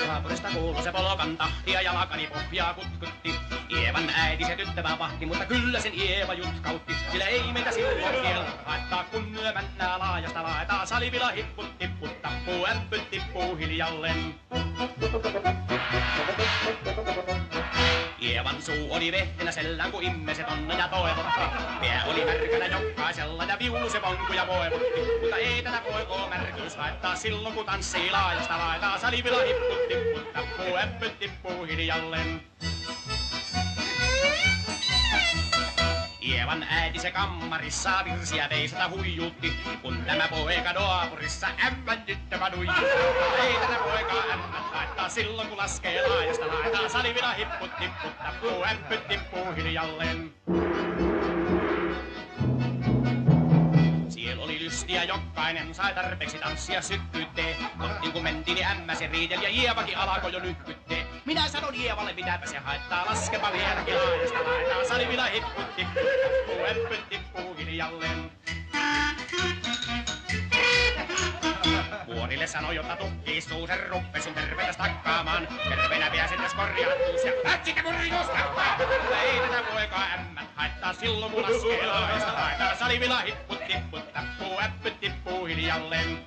Naapurista kuului se polokan tahti ja jalkani pohjaa kutkutti. Ievan äiti se tyttävää vahti, mutta kyllä sen Ieva jutkautti. Sillä ei meitä silloin kieltä haittaa, kun myö männää laajasta laetaa. Salivila hipput tipput tappuu, ämpyt tippuu hiljalleen. Ievan suu oli vehtenä sellään, kun immeset onna ja toivotti. Pää oli märkänä jokaisella ja viulu se vonkuja voivotti. Mutta ei tätä poikoo märkyys haittaa silloin, kun tanssii laajasta laetaa. Salivila hipput tipput tappuu, ämpyt tippuu hiljalleen. Ievan äiti se kammarissa virsiä veisata huijuutti, kun tämä poika naapurissa ämmän tyttävä nuijuu. Ei tätä poikaa ämmän haittaa silloin, kun laskee laajasta laetaa. Salivila hipput tipput tappuu, ämpyt tippuu hiljalleen. Siellä oli lystiä, jokainen sai tarpeeksi tanssia sykkyttee. Kotiin kun mentiin, niin ämmä se riiteli ja Ievakin alkoi jo nykkyttee. Minä sanon Ievalle, mitäpä se haittaa, laskepa vieläkin laajasta laetaa. Salivila hipput tipput tappuu, ämpyt tippuu hiljalleen. Vuorille sanoi, jotta tukkistuu, sen ruppesin terveytäs takkaamaan. Terveenä pääsen, jos korjaantuus ja ätsikä murjuus tappaa. Mutta ei tätä poikaa ämmät haittaa silloin, kun laskee laajasta laetaa. Salivila hipput tipput tappuu, äppyt tippuu hiljalleen.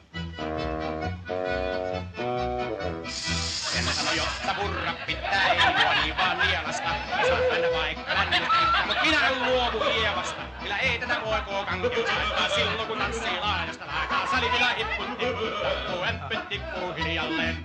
Sen sanoi, jotta purra pitää, ei luoni vaan nielasta. Saat mennä vaikka lännystä, mut minä en luovu Ievasta. Millä ei tätä poikoo kankeus haittaa silloin, kun tanssii laajasta laetaa. Salivila hipput tipput tappuu, äppyt tippuu hiljalleen.